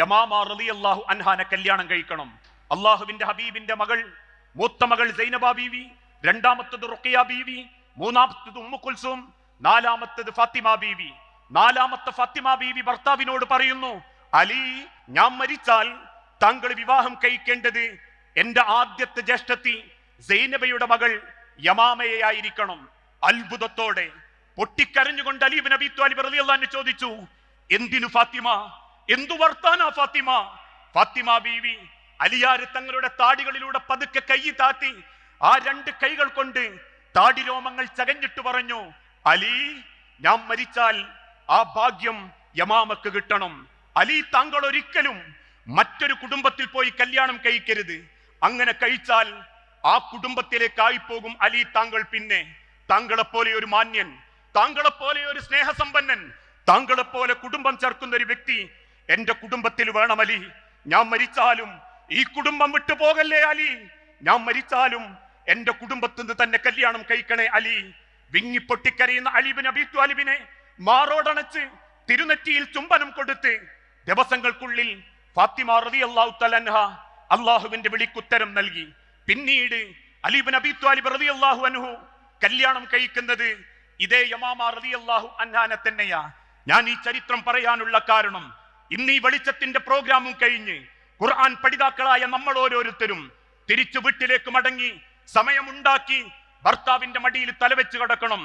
യമാമ റളിയല്ലാഹു അൻഹാനെ കല്യാണം കഴിക്കണം. അള്ളാഹുവിന്റെ ഹബീബിന്റെ മകൾ, മൂത്ത മകൾ സൈനബ ബീവി, രണ്ടാമത്തത് റുഖിയ ബീവി, മൂന്നാമത്തത് ഉമ്മു കുൽസും, നാലാമത്തത് ഫാത്തിമ ബീവി. നാലാമത്തെ ഫാത്തിമ ബീവി ഭർത്താവിനോട് പറയുന്നു, അലി, ഞാൻ മരിച്ചാൽ താങ്കൾ വിവാഹം കഴിക്കേണ്ടത് എന്റെ ആദ്യത്തെ ജ്യേഷ്ഠത്തി സൈനബയുടെ മകൾ യമാമയെ ആയിരിക്കണം. അത്ഭുതത്തോടെ പൊട്ടിക്കരഞ്ഞുകൊണ്ട് അലി ഇബ്നു അബീ ത്വാലിബ് റളിയല്ലാഹു അൻഹു ചോദിച്ചു, എന്തിനു ഫാത്തിമ, എന്തു വർത്താനാ ഫാത്തിമ? ഫാത്തിമ ബീവി അലിയാര് തങ്ങളുടെ താടികളിലൂടെ പതുക്കെ കൈ താത്തി ആ രണ്ട് കൈകൾ കൊണ്ട് താടി രോമങ്ങൾ ചകഞ്ഞിട്ട് പറഞ്ഞു, അലി, ഞാൻ മരിച്ചാൽ ആ ഭാഗ്യം യമാമക്ക് കിട്ടണം. അലി, താങ്കൾ ഒരിക്കലും മറ്റൊരു കുടുംബത്തിൽ പോയി കല്യാണം കഴിക്കരുത്. അങ്ങനെ കഴിച്ചാൽ ആ കുടുംബത്തിലേക്കായി പോകും അലി താങ്കൾ. പിന്നെ താങ്കളെപ്പോലെ ഒരു മാന്യൻ, താങ്കളെപ്പോലെ ഒരു സ്നേഹസമ്പന്നൻ, താങ്കളെപ്പോലെ കുടുംബം ചേർക്കുന്ന ഒരു വ്യക്തി എന്റെ കുടുംബത്തിൽ വേണം അലി. ഞാൻ മരിച്ചാലും ഈ കുടുംബം വിട്ടു പോകല്ലേ അലി. ഞാൻ മരിച്ചാലും എന്റെ കുടുംബത്തിൽ നിന്ന് തന്നെ കല്യാണം കഴിക്കണേ അലി. വിങ്ങിപ്പൊട്ടിക്കരയുന്ന അലി ഇബ്നു അബീ ത്വാലിബിനെ മാറോടണച്ച് തിരുനെറ്റിയിൽ ചുംബനം കൊടുത്ത് ദിവസങ്ങൾക്കുള്ളിൽ ഫാത്തിമ റളിയല്ലാഹു തആല അൻഹ അള്ളാഹുവിന്റെ വിളിക്കുത്തരം നൽകി. പിന്നീട് അലി ഇബ്നു അബീ ത്വാലിബ് റളിയല്ലാഹു അൻഹു കല്യാണം കഴിക്കുന്നത് ഇതേ യമാമ റളിയല്ലാഹു അൻഹാനെ തന്നെയാ. ഞാൻ ഈ ചരിത്രം പറയാനുള്ള കാരണം, ഇന്ന് ഈ വെളിച്ചത്തിന്റെ പ്രോഗ്രാമും കഴിഞ്ഞ് ഖുർആൻ പഠിതാക്കളായ നമ്മൾ ഓരോരുത്തരും തിരിച്ചു വീട്ടിലേക്ക് മടങ്ങി സമയമുണ്ടാക്കി ഭർത്താവിന്റെ മടിയിൽ തലവെച്ച് കിടക്കണം.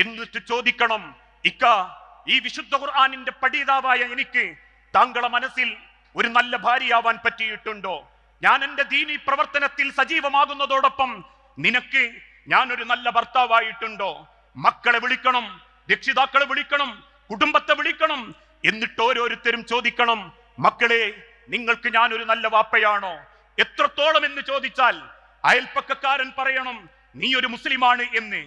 എന്നിട്ട് ചോദിക്കണം, ഇക്ക, ഈ വിശുദ്ധ ഖുർആനിന്റെ പഠിതാവായ എനിക്ക് താങ്കളെ മനസ്സിൽ ഒരു നല്ല ഭാര്യയാവാൻ പറ്റിയിട്ടുണ്ടോ? ഞാൻ എന്റെ ദീനി പ്രവർത്തനത്തിൽ സജീവമാകുന്നതോടൊപ്പം നിനക്ക് ഞാനൊരു നല്ല ഭർത്താവായിട്ടുണ്ടോ? മക്കളെ വിളിക്കണം, രക്ഷിതാക്കളെ വിളിക്കണം, കുടുംബത്തെ വിളിക്കണം. എന്നിട്ട് ഓരോരുത്തരും ചോദിക്കണം, മക്കളെ, നിങ്ങൾക്ക് ഞാനൊരു നല്ല വാപ്പയാണോ? എത്രത്തോളം എന്ന് ചോദിച്ചാൽ അയൽപ്പക്കക്കാരൻ പറയണം, നീ ഒരു മുസ്ലിമാണ് എന്ന്.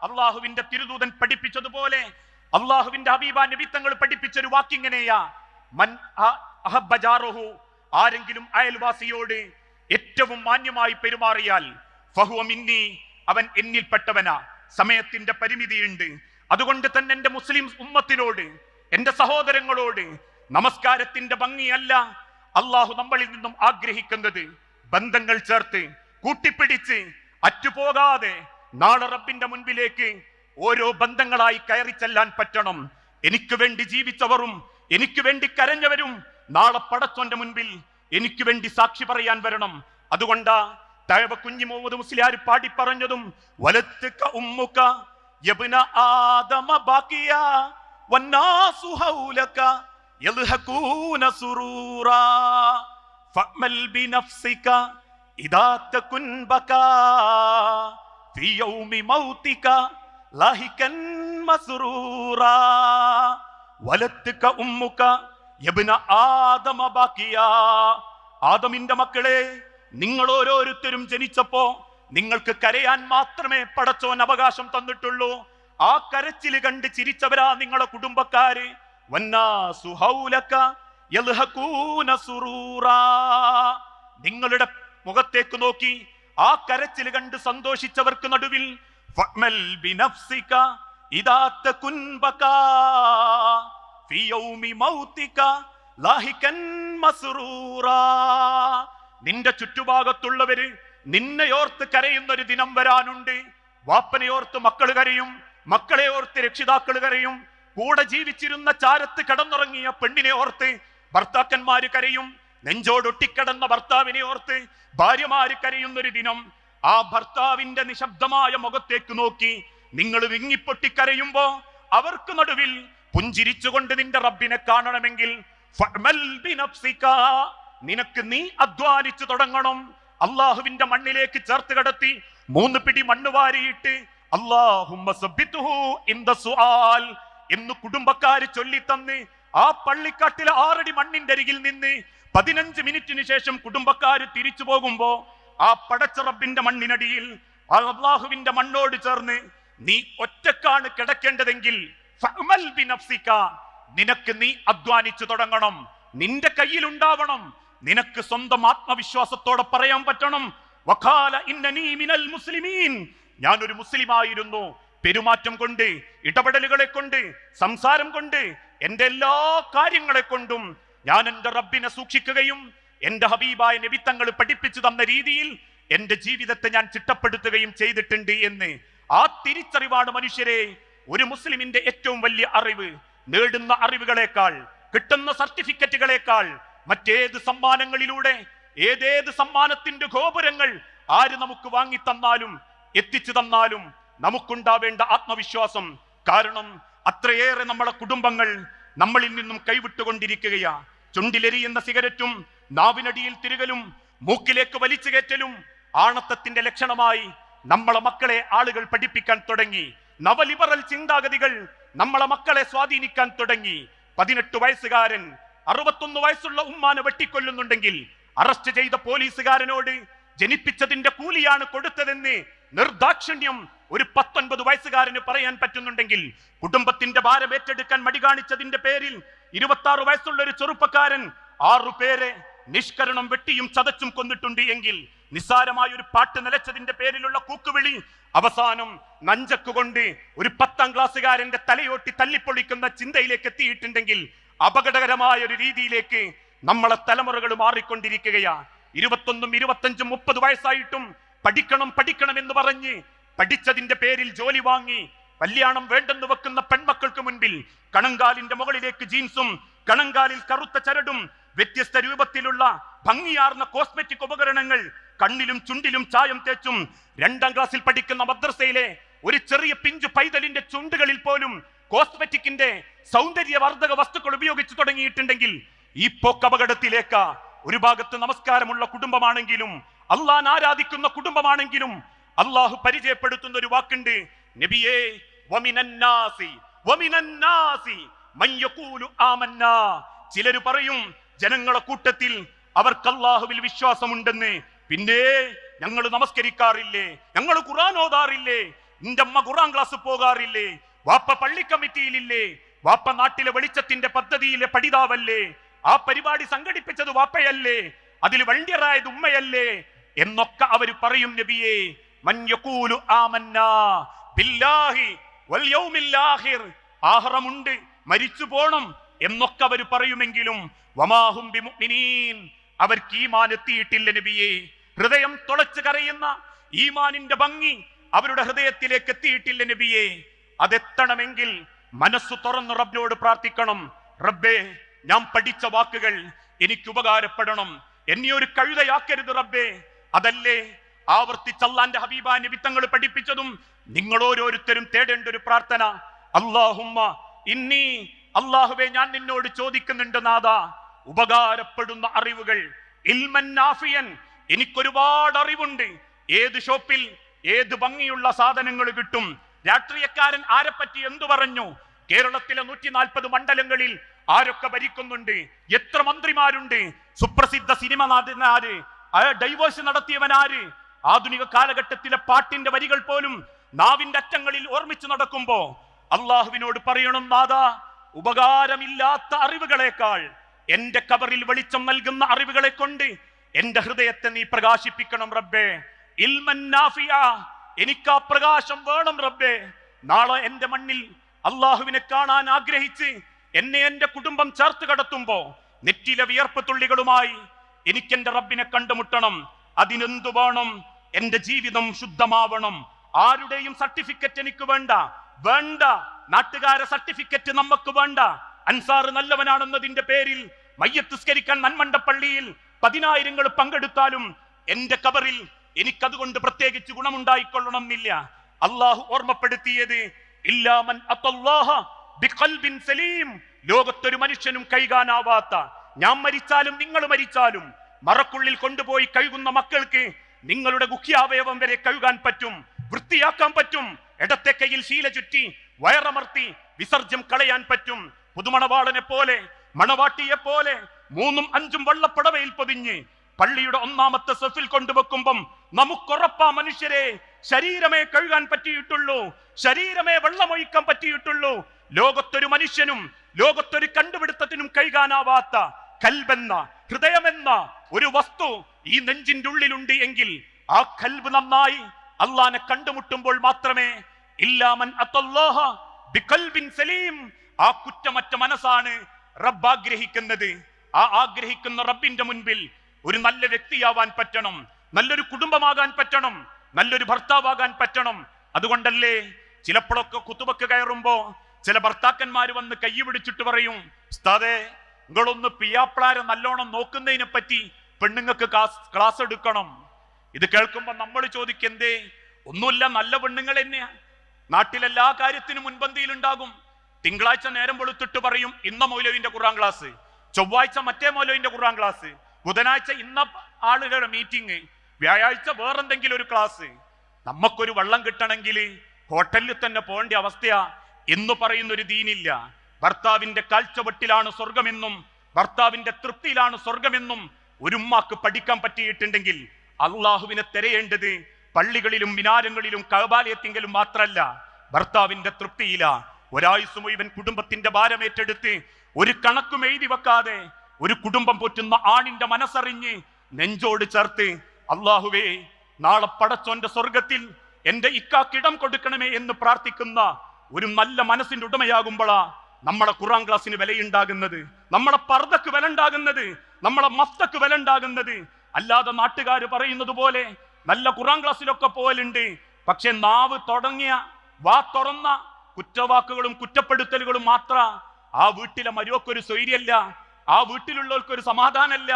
അള്ളാഹുവിന്റെ തിരുദൂതൻ പഠിപ്പിച്ചതുപോലെ അള്ളാഹുവിന്റെ ഹബീബ നബി തങ്ങൾ പഠിപ്പിച്ചൊരു വാക്കിങ്ങനെയാ, മൻ അഹബ്ബ ജാറഹു, ആരെങ്കിലും അയൽവാസിയോട് ഏറ്റവും മാന്യമായി പെരുമാറിയാൽ ഫഹുവ മിന്നി, അവൻ എന്നിൽപ്പെട്ടവനാ. സമയത്തിന്റെ പരിമിതിയുണ്ട്, അതുകൊണ്ട് തന്നെ എന്റെ മുസ്ലിം ഉമ്മത്തിനോട്, എന്റെ സഹോദരങ്ങളോട് നമസ്കാരത്തിന്റെ ഭംഗിയല്ല അള്ളാഹു നമ്മളിൽ നിന്നും ആഗ്രഹിക്കുന്നത്. ബന്ധങ്ങൾ ചേർത്ത് കൂട്ടിപ്പിടിച്ച് അറ്റുപോകാതെ നാളെ റബ്ബിന്റെ മുൻപിലേക്ക് ഓരോ ബന്ധങ്ങളായി കയറി ചെല്ലാൻ പറ്റണം. എനിക്ക് വേണ്ടി ജീവിച്ചവരും എനിക്ക് വേണ്ടി കരഞ്ഞവരും നാളെ പടച്ചോന്റെ മുൻപിൽ എനിക്ക് വേണ്ടി സാക്ഷി പറയാൻ വരണം. അതുകൊണ്ടാ തഴവ കുഞ്ഞി മുഹമ്മദ് മുസ്ലിയാർ പാടി പറഞ്ഞതും, വലത്തുക ഉമ്മുക യബ്ന ആദമ ബാക്കിയ വന്നാസു ഹൗലക യൽഹഖൂന സുറൂറാ ഫഅമൽ ബിനഫ്സിക ഇദാ തകുൻ ബകാ ഫി യൗമി മൗതിക ലാഹികൻ മസ്റൂറാ വലത്തുക ഉമ്മുക യബ്ന ആദമ ബാക്കിയ. ആദമിന്റെ മക്കളെ, നിങ്ങൾ ഓരോരുത്തരും ജനിച്ചപ്പോ നിങ്ങൾക്ക് കരയാൻ മാത്രമേ പടച്ചോൻ അവകാശം തന്നിട്ടുള്ളൂ. ആ കരച്ചില് കണ്ട് ചിരിച്ചവരാ നിങ്ങളെ കുടുംബക്കാര്. വന്നാസു ഹൗലക യൽഹഖൂന സുറൂറാ, നിങ്ങളുടെ മുഖത്തേക്ക് നോക്കി ആ കരച്ചില് കണ്ട് സന്തോഷിച്ചവർക്ക് നടുവിൽ ഫഅമൽ ബിനഫ്സിക ഇദാ തകുൻ ബകാ ഫി യൗമി മൗതിക ലാഹികൻ മസ്റൂറാ. നിന്റെ ചുറ്റുഭാഗത്തുള്ളവര് നിന്നെ ഓർത്ത് കരയുന്ന ഒരു ദിനം വരാനുണ്ട്. വാപ്പനെ ഓർത്ത് മക്കൾ കരയും, മക്കളെ ഓർത്ത് രക്ഷിതാക്കൾ കരയും, കൂടെ ജീവിച്ചിരുന്ന ചാരത്ത് കിടന്നുറങ്ങിയ പെണ്ണിനെ ഓർത്ത് ഭർത്താക്കന്മാര് കരയും, നെഞ്ചോടൊട്ടിക്കിടന്ന ഭർത്താവിനെ ഓർത്ത് ഭാര്യമാര് കരയുന്നൊരു ദിനം. ആ ഭർത്താവിന്റെ നിശബ്ദമായ മുഖത്തേക്ക് നോക്കി നിങ്ങൾ വിങ്ങിപ്പൊട്ടിക്കരയുമ്പോ അവർക്ക് നടുവിൽ പുഞ്ചിരിച്ചുകൊണ്ട് നിന്റെ റബ്ബിനെ കാണണമെങ്കിൽ ഫഅമൽ ബിനഫ്സിക, നിനക്ക് നീ അധ്വാനിച്ചു തുടങ്ങണം. അള്ളാഹുവിന്റെ മണ്ണിലേക്ക് ചേർത്ത് കടത്തി 3 പിടി മണ്ണ് വാരിയിട്ട് അല്ലാഹുമ്മ സബ്ബിത്ഹു ഇൻദ സുആൽ എന്ന് കുടുംബക്കാര് ചൊല്ലിത്തന്ന് ആ പള്ളിക്കാട്ടിലെ 6 അടി മണ്ണിന്റെ അരികിൽ നിന്ന് 15 മിനിറ്റിന് ശേഷം കുടുംബക്കാര് തിരിച്ചു പോകുമ്പോ ആ പടച്ച റബ്ബിന്റെ മണ്ണിനടിയിൽ അള്ളാഹുവിന്റെ മണ്ണോട് ചേർന്ന് നീ ഒറ്റക്കാണ് കിടക്കേണ്ടതെങ്കിൽ ഫഅമൽ ബിനഫ്സിക, നിനക്ക് നീ അധ്വാനിച്ചു തുടങ്ങണം, നിന്റെ കയ്യിലുണ്ടാവണം. നിനക്ക് സ്വന്തം ആത്മവിശ്വാസത്തോടെ പറയാൻ പറ്റണം, വഖാല ഇന്നനീ മിനൽ മുസ്ലിമീൻ, ഞാനൊരു മുസ്ലിമായിരുന്നു. പെരുമാറ്റം കൊണ്ട്, ഇടപെടലുകളെ കൊണ്ട്, സംസാരം കൊണ്ട്, എന്റെ എല്ലാ കാര്യങ്ങളെ കൊണ്ടും ഞാൻ എന്റെ റബ്ബിനെ സൂക്ഷിക്കുകയും എന്റെ ഹബീബായ നബി തങ്ങൾ പഠിപ്പിച്ചു തന്ന രീതിയിൽ എന്റെ ജീവിതത്തെ ഞാൻ ചിട്ടപ്പെടുത്തുകയും ചെയ്തിട്ടുണ്ട് എന്ന്. ആ തിരിച്ചറിവാണ് മനുഷ്യരെ ഒരു മുസ്ലിമിന്റെ ഏറ്റവും വലിയ അറിവ്. നേടുന്ന അറിവുകളെക്കാൾ, കിട്ടുന്ന സർട്ടിഫിക്കറ്റുകളെക്കാൾ, മറ്റേത് സമ്മാനങ്ങളിലൂടെ, ഏതേത് സമ്മാനത്തിന്റെ ഗോപുരങ്ങൾ ആര് നമുക്ക് വാങ്ങി തന്നാലും എത്തിച്ചു തന്നാലും നമുക്കുണ്ടാവേണ്ട ആത്മവിശ്വാസം. കാരണം അത്രയേറെ നമ്മളെ കുടുംബങ്ങൾ നമ്മളിൽ നിന്നും കൈവിട്ടുകൊണ്ടിരിക്കുകയാ. ചുണ്ടിലെരിയുന്ന സിഗരറ്റും നാവിനടിയിൽ തിരുകലും മൂക്കിലേക്ക് വലിച്ചു കയറ്റലും ആണത്തത്തിന്റെ ലക്ഷണമായി നമ്മളെ മക്കളെ ആളുകൾ പഠിപ്പിക്കാൻ തുടങ്ങി. നവലിബറൽ ചിന്താഗതികൾ നമ്മളെ മക്കളെ സ്വാധീനിക്കാൻ തുടങ്ങി. 18 വയസ്സുകാരൻ 61 വയസ്സുള്ള ഉമ്മാനെ വെട്ടിക്കൊല്ലുന്നുണ്ടെങ്കിൽ അറസ്റ്റ് ചെയ്ത പോലീസുകാരനോട് ജനിപ്പിച്ചതിന്റെ കൂലിയാണ് കൊടുത്തതെന്ന് നിർദാക്ഷിണ്യം ഒരു 19 വയസ്സുകാരന് പറയാൻ പറ്റുന്നുണ്ടെങ്കിൽ, കുടുംബത്തിന്റെ ഭാരം ഏറ്റെടുക്കാൻ മടി കാണിച്ചതിന്റെ പേരിൽ 26 വയസ്സുള്ള ഒരു ചെറുപ്പക്കാരൻ 6 പേരെ നിഷ്കരണം വെട്ടിയും ചതച്ചും കൊന്നിട്ടുണ്ട് എങ്കിൽ, നിസ്സാരമായ ഒരു പാട്ട് നിലച്ചതിന്റെ പേരിലുള്ള കൂക്കുവിളി അവസാനം നഞ്ചക്കുകൊണ്ട് ഒരു 10ാം ക്ലാസ്സുകാരന്റെ തലയോട്ടി തല്ലിപ്പൊളിക്കുന്ന ചിന്തയിലേക്ക് എത്തിയിട്ടുണ്ടെങ്കിൽ, അപകടകരമായ ഒരു രീതിയിലേക്ക് നമ്മളെ തലമുറകൾ മാറിക്കൊണ്ടിരിക്കുകയാ. 21, 25, 30 വയസ്സായിട്ടും പഠിക്കണം എന്ന് പറഞ്ഞ് പഠിച്ചതിന്റെ പേരിൽ ജോലി വാങ്ങി കല്യാണം വേണ്ടെന്ന് വെക്കുന്ന പെൺമക്കൾക്ക് മുൻപിൽ കണങ്കാലിന്റെ മുകളിലേക്ക് ജീൻസും കണങ്കാലിൽ കറുത്ത ചരടും വ്യത്യസ്ത രൂപത്തിലുള്ള ഭംഗിയാർന്ന കോസ്മെറ്റിക് ഉപകരണങ്ങൾ കണ്ണിലും ചുണ്ടിലും ചായം തേച്ചും 2ാം ക്ലാസ്സിൽ പഠിക്കുന്ന മദ്രസയിലെ ഒരു ചെറിയ പിഞ്ചു പൈതലിന്റെ ചുണ്ടുകളിൽ പോലും കോസ്മെറ്റിക്കിന്റെ സൗന്ദര്യവർദ്ധക വസ്തുക്കൾ ഉപയോഗിച്ചു തുടങ്ങിയിട്ടുണ്ടെങ്കിൽ ഈ പോക്കപകടത്തിലേക്കാ. ഒരു ഭാഗത്ത് നമസ്കാരമുള്ള കുടുംബമാണെങ്കിലും, അള്ളാഹ് ആരാധിക്കുന്ന കുടുംബമാണെങ്കിലും, അള്ളാഹു പരിചയപ്പെടുത്തുന്ന ഒരു വാക്കുണ്ട്, നബിയേ, വമിനന്നാസി മൻ യഖൂലു ആമന്നാ. ചിലര് പറയും ജനങ്ങളെ കൂട്ടത്തിൽ അവർക്ക് അള്ളാഹുവിൽ വിശ്വാസമുണ്ടെന്ന്, പിന്നെ ഞങ്ങൾ നമസ്കരിക്കാറില്ലേ, ഞങ്ങൾ ഖുർആൻ ഓതാറില്ലേ, നിന്റെ അമ്മ ഖുർആൻ ക്ലാസ് പോകാറില്ലേ, വാപ്പ പള്ളി കമ്മിറ്റിയിലില്ലേ, വാപ്പ നാട്ടിലെ വെളിച്ചത്തിന്റെ പദ്ധതിയിലെ പഠിതാവല്ലേ, ആ പരിപാടി സംഘടിപ്പിച്ചത് വാപ്പയല്ലേ, അതിൽ വണ്ടിയറായത് ഉമ്മയല്ലേ എന്നൊക്കെ അവര് പറയും. നബിയേ, മൻ യഖൂലു ആമന്നാ ബില്ലാഹി വൽ യൗമിൽ ആഖിർ, ആഖിറമുണ്ട്, മരിച്ചു പോണം എന്നൊക്കെ അവർ പറയുമെങ്കിലും വമാഹും ബിമുഅ്മിനീൻ, അവർക്ക് ഈമാൻ എത്തിയിട്ടില്ല നബിയേ. ഹൃദയം തുളച്ചു കരയുന്ന ഈമാനിന്റെ ഭംഗി അവരുടെ ഹൃദയത്തിലേക്ക് എത്തിയിട്ടില്ല നബിയേ. അതെത്തണമെങ്കിൽ മനസ്സ് തുറന്ന് റബ്ബിനോട് പ്രാർത്ഥിക്കണം, റബ്ബേ, ഞാൻ പഠിച്ച വാക്കുകൾ എനിക്ക് ഉപകാരപ്പെടണം, എന്നെ ഒരു കഴുതയാക്കരുത് റബ്ബേ. അതല്ലേ ആവർത്തിച്ച് അല്ലാഹുവിന്റെ ഹബീബായ നബി തങ്ങൾ പഠിപ്പിച്ചതും നിങ്ങൾ ഓരോരുത്തരും തേടേണ്ട ഒരു പ്രാർത്ഥന. അല്ലാഹുമ്മ ഇന്നി, അല്ലാഹുവേ, ഞാൻ നിന്നോട് ചോദിക്കുന്നുണ്ട് നാഥാ, ഉപകാരപ്പെടുന്ന അറിവുകൾ, ഇൽമൻ നാഫിയൻ, എനിക്കൊരുപാട് അറിവുണ്ട്. ഏത് ഷോപ്പിൽ ഏത് ഭംഗിയുള്ള സാധനങ്ങൾ കിട്ടും, രാഷ്ട്രീയക്കാരൻ ആരെപ്പറ്റി എന്തു പറഞ്ഞു, കേരളത്തിലെ 140 മണ്ഡലങ്ങളിൽ ആരൊക്കെ ഭരിക്കുന്നുണ്ട്, എത്ര മന്ത്രിമാരുണ്ട്, സുപ്രസിദ്ധ സിനിമ നടനാര്, ഡൈവേഴ്സ് നടത്തിയവനാര്, ആധുനിക കാലഘട്ടത്തിലെ പാട്ടിന്റെ വരികൾ പോലും നാവിന്റെ അറ്റങ്ങളിൽ ഓർമ്മിച്ചു നടക്കുമ്പോ അള്ളാഹുവിനോട് പറയണം, നാഥാ, ഉപകാരമില്ലാത്ത അറിവുകളെക്കാൾ എന്റെ കബറിൽ വെളിച്ചം നൽകുന്ന അറിവുകളെ കൊണ്ട് എന്റെ ഹൃദയത്തെ നീ പ്രകാശിപ്പിക്കണം റബ്ബേ. ഇൽമൻ നാഫിയ, എനിക്ക് ആ പ്രകാശം വേണം റബ്ബേ. നാളെ എന്റെ മണ്ണിൽ അള്ളാഹുവിനെ കാണാൻ ആഗ്രഹിച്ച് എന്നെ എന്റെ കുടുംബം ചേർത്ത് കടത്തുമ്പോ നെറ്റിലെ വിയർപ്പ് തുള്ളികളുമായി എനിക്ക് എന്റെ റബ്ബിനെ കണ്ടുമുട്ടണം. അതിനെന്തു വേണം? എന്റെ ജീവിതം ശുദ്ധമാവണം. ആരുടെയും സർട്ടിഫിക്കറ്റ് എനിക്ക് വേണ്ട. നാട്ടുകാരെ സർട്ടിഫിക്കറ്റ് നമുക്ക് വേണ്ട. അൻസാർ നല്ലവനാണെന്നതിന്റെ പേരിൽ മയ്യത്തുസ്കരിക്കാൻ നന്മണ്ട പള്ളിയിൽ 10,000 പങ്കെടുത്താലും എന്റെ കബറിൽ എനിക്കതുകൊണ്ട് പ്രത്യേകിച്ച് ഗുണമുണ്ടായിക്കൊള്ളണം എന്നില്ല. അള്ളാഹു ഓർമ്മപ്പെടുത്തിയത് ഇല്ലാമൻ അത്തല്ലാഹ ബിഖൽബിൻ സലീം, ലോകത്തൊരു മനുഷ്യനും കൈകാനാവാത്ത, ഞാൻ മരിച്ചാലും നിങ്ങൾ മരിച്ചാലും മറക്കുള്ളിൽ കൊണ്ടുപോയി കഴുകുന്ന മക്കൾക്ക് നിങ്ങളുടെ ഗുഹ്യാവയവം വരെ കഴുകാൻ പറ്റും, വൃത്തിയാക്കാൻ പറ്റും. ഇടത്തെ കൈയിൽ ശീല ചുറ്റി വയറമർത്തി വിസർജ്യം കളയാൻ പറ്റും. പുതുമണവാളനെ പോലെ, മണവാട്ടിയെ പോലെ 3ഉം 5ഉം വള്ളപ്പടവയിൽ പൊതിഞ്ഞ് പള്ളിയുടെ 1ാമത്തെ സഫിൽ കൊണ്ടുവെക്കുമ്പം നമുക്കുറപ്പാ മനുഷ്യരെ, ശരീരമേ കഴുകാൻ പറ്റിയിട്ടുള്ളൂ, ശരീരമേ വെള്ളമൊഴിക്കാൻ പറ്റിയിട്ടുള്ളൂ. ലോകത്തൊരു മനുഷ്യനും ലോകത്തൊരു കണ്ടുപിടുത്തത്തിനും കഴുകാനാവാത്ത കൽബെന്ന, ഹൃദയമെന്ന ഒരു വസ്തു ഈ നെഞ്ചിന്റെ ഉള്ളിലുണ്ട് എങ്കിൽ ആ കൽബ് നന്നായി അള്ളാനെ കണ്ടുമുട്ടുമ്പോൾ മാത്രമേ ഇല്ലാമൻ അത്തല്ലാഹ ബിഖൽബിൻ സലീം, ആ കുറ്റമറ്റ മനസ്സാണ് റബ്ബ് ആഗ്രഹിക്കുന്നത്. ആ ആഗ്രഹിക്കുന്ന റബ്ബിന്റെ മുൻപിൽ ഒരു നല്ല വ്യക്തിയാവാൻ പറ്റണം, നല്ലൊരു കുടുംബമാകാൻ പറ്റണം, നല്ലൊരു ഭർത്താവാകാൻ പറ്റണം. അതുകൊണ്ടല്ലേ ചിലപ്പോഴൊക്കെ കുത്തുബക്ക് കയറുമ്പോ ചില ഭർത്താക്കന്മാര് വന്ന് കൈ പിടിച്ചിട്ട് പറയും, ഉസ്താദേ നിങ്ങളൊന്ന് പിയാപ്ലാരെ നല്ലോണം നോക്കുന്നതിനെ പറ്റി പെണ്ണുങ്ങൾക്ക് ക്ലാസ് എടുക്കണം. ഇത് കേൾക്കുമ്പോ നമ്മൾ ചോദിക്കും, എന്തേ? ഒന്നുമില്ല, നല്ല പെണ്ണുങ്ങൾ തന്നെയാ, നാട്ടിലെല്ലാ കാര്യത്തിനും മുൻപന്തിയിലുണ്ടാകും. തിങ്കളാഴ്ച നേരം വെളുത്തിട്ട് പറയും ഇന്ന മൗലവിന്റെ ഖുർആൻ ക്ലാസ്, ചൊവ്വാഴ്ച മറ്റേ മൗലവിന്റെ ഖുർആൻ ക്ലാസ്, ബുധനാഴ്ച ഇന്ന ആളുകളുടെ മീറ്റിംഗ്, വ്യാഴാഴ്ച വേറെന്തെങ്കിലും ഒരു ക്ലാസ്. നമുക്കൊരു വെള്ളം കിട്ടണമെങ്കിൽ ഹോട്ടലിൽ തന്നെ പോകേണ്ട അവസ്ഥയാ എന്ന് പറയുന്നൊരു ദീനില്ല. ഭർത്താവിന്റെ കാഴ്ചവെട്ടിലാണ് സ്വർഗമെന്നും ഭർത്താവിന്റെ തൃപ്തിയിലാണ് സ്വർഗമെന്നും ഒരു ഉമ്മാക്ക് പഠിക്കാൻ പറ്റിയിട്ടുണ്ടെങ്കിൽ അള്ളാഹുവിനെ തിരയേണ്ടത് പള്ളികളിലും മിനാരങ്ങളിലും കഅബാലയത്തിങ്കലും മാത്രല്ല, ഭർത്താവിന്റെ തൃപ്തിയില. ഒരായുസ് മുഴുവൻ കുടുംബത്തിന്റെ ഭാരമേറ്റെടുത്ത് ഒരു കണക്കും എഴുതി വെക്കാതെ ഒരു കുടുംബം പോറ്റുന്ന ആണിന്റെ മനസ്സറിഞ്ഞ് നെഞ്ചോട് ചേർത്ത് അള്ളാഹുവേ നാളെ പടച്ചോന്റെ സ്വർഗത്തിൽ എന്റെ ഇക്കാക്കിടം കൊടുക്കണമേ എന്ന് പ്രാർത്ഥിക്കുന്ന ഒരു നല്ല മനസ്സിന്റെ ഉടമയാകുമ്പോഴാ നമ്മളെ ഖുർആൻ ക്ലാസ്സിന് വിലയുണ്ടാകുന്നത്, നമ്മളെ പർദക്ക് വില ഉണ്ടാകുന്നത്, നമ്മളെ മസ്തക്ക് വില ഉണ്ടാകുന്നത്. അല്ലാതെ നാട്ടുകാർ പറയുന്നത് പോലെ നല്ല ഖുർആൻ ക്ലാസ്സിലൊക്കെ പോലുണ്ട്, പക്ഷെ നാവ് തുടങ്ങിയ വാ തുറന്ന കുറ്റവാക്കുകളും കുറ്റപ്പെടുത്തലുകളും മാത്ര ആ വീട്ടിലെ മരുവക്കൊരു സ്വൈര്യല്ല, ആ വീട്ടിലുള്ളവർക്കൊരു സമാധാനമല്ല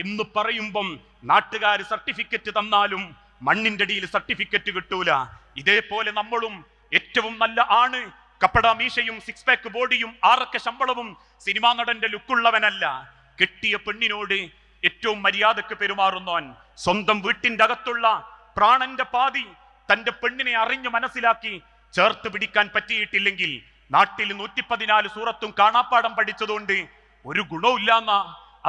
എന്ന് പറയുമ്പം നാട്ടുകാർ സർട്ടിഫിക്കറ്റ് തന്നാലും മണ്ണിന്റെ അടിയിൽ സർട്ടിഫിക്കറ്റ് കിട്ടൂല. ഇതേപോലെ നമ്മളും ഏറ്റവും നല്ല ആണ്, കപ്പട മീശയും സിക്സ് പാക്ക് ബോഡിയും ആറക്ക ശമ്പളവും സിനിമാ നടന്റെ ലുക്കുള്ളവനല്ല. കെട്ടിയ പെണ്ണിനോട് ഏറ്റവും മര്യാദക്ക് പെരുമാറുന്നവൻ, സ്വന്തം വീട്ടിന്റെ അകത്തുള്ള പ്രാണന്റെ പാതി തന്റെ പെണ്ണിനെ അറിഞ്ഞു മനസ്സിലാക്കി ചേർത്ത് പിടിക്കാൻ പറ്റിയിട്ടില്ലെങ്കിൽ നാട്ടിൽ 114 സൂറത്തും കാണാപ്പാടം പഠിച്ചതുകൊണ്ട് ഒരു ഗുണവുമില്ലാന്ന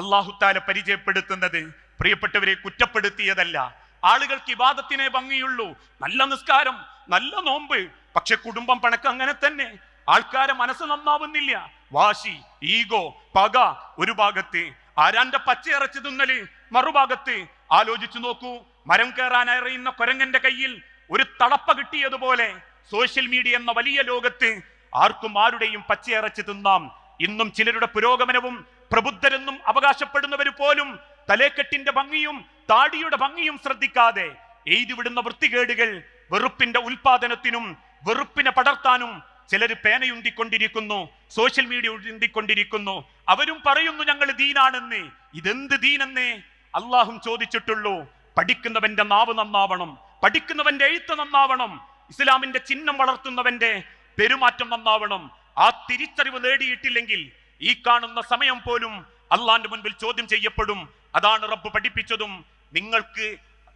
അല്ലാഹു തആല പരിചയപ്പെടുത്തുന്നത്. പ്രിയപ്പെട്ടവരെ, കുറ്റപ്പെടുത്തിയതല്ല. ആളുകൾക്ക് ഇബാദത്തിനെ ഭംഗിയുള്ളൂ, നല്ല നിസ്കാരം, നല്ല നോമ്പ്, പക്ഷെ കുടുംബം പണക്കം അങ്ങനെ തന്നെ. ആൾക്കാരെ മനസ്സ് നന്നാവുന്നില്ല. വാശി, ഈഗോ, പക ഒരു ഭാഗത്ത്, ആരാന്റെ പച്ചയിറച്ചി തിന്നല് മറുഭാഗത്ത്. ആലോചിച്ചു നോക്കൂ, മരം കയറാൻ അറിയുന്ന കൊരങ്ങന്റെ കയ്യിൽ ഒരു തളപ്പ കിട്ടിയതുപോലെ സോഷ്യൽ മീഡിയ എന്ന വലിയ ലോകത്ത് ആർക്കും ആരുടെയും പച്ചയിറച്ചി തിന്നാം. ഇന്നും ചിലരുടെ പുരോഗമനവും പ്രബുദ്ധരെന്നും അവകാശപ്പെടുന്നവർ പോലും തലേക്കെട്ടിന്റെ ഭംഗിയും താടിയുടെ ഭംഗിയും ശ്രദ്ധിക്കാതെ എഴുതിവിടുന്ന വൃത്തികേടുകൾ വെറുപ്പിന്റെ ഉൽപാദനത്തിനും വെറുപ്പിനെ പടർത്താനും ചിലർ പേനയുന്തിക്കൊണ്ടിരിക്കുന്നു, സോഷ്യൽ മീഡിയ ഉന്തിക്കൊണ്ടിരിക്കുന്നു. അവരും പറയുന്നു ഞങ്ങൾ ദീനാണെന്ന്. ഇതെന്ത് ദീനെന്നേ അള്ളാഹും ചോദിച്ചിട്ടുള്ളൂ. പഠിക്കുന്നവന്റെ നാവ് നന്നാവണം, പഠിക്കുന്നവന്റെ എഴുത്ത് നന്നാവണം, ഇസ്ലാമിന്റെ ചിഹ്നം വളർത്തുന്നവന്റെ പെരുമാറ്റം നന്നാവണം. ആ തിരിച്ചറിവ് നേടിയിട്ടില്ലെങ്കിൽ ഈ കാണുന്ന സമയം പോലും അള്ളാന്റെ മുൻപിൽ ചോദ്യം ചെയ്യപ്പെടും. അതാണ് റബ്ബ് പഠിപ്പിച്ചതും. നിങ്ങൾക്ക്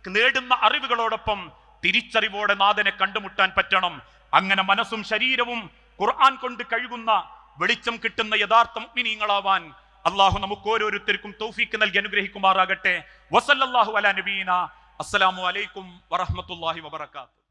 നേടുന്ന അറിവുകളോടൊപ്പം തിരിച്ചറിവോടെ നാഥനെ കണ്ടുമുട്ടാൻ പറ്റണം. അങ്ങനെ മനസ്സും ശരീരവും ഖുർആൻ കൊണ്ട് കഴുകുന്ന വെളിച്ചം കിട്ടുന്ന യഥാർത്ഥ മുഅ്മിനീങ്ങളാവാൻ അള്ളാഹു നമുക്ക് ഓരോരുത്തർക്കും തൗഫീക്ക് നൽകി അനുഗ്രഹിക്കുമാറാകട്ടെ. വസല്ലല്ലാഹു അലാ നബീന. അസ്സലാമു അലൈക്കും വറഹ്മത്തുള്ളാഹി വബറകാതുഹു.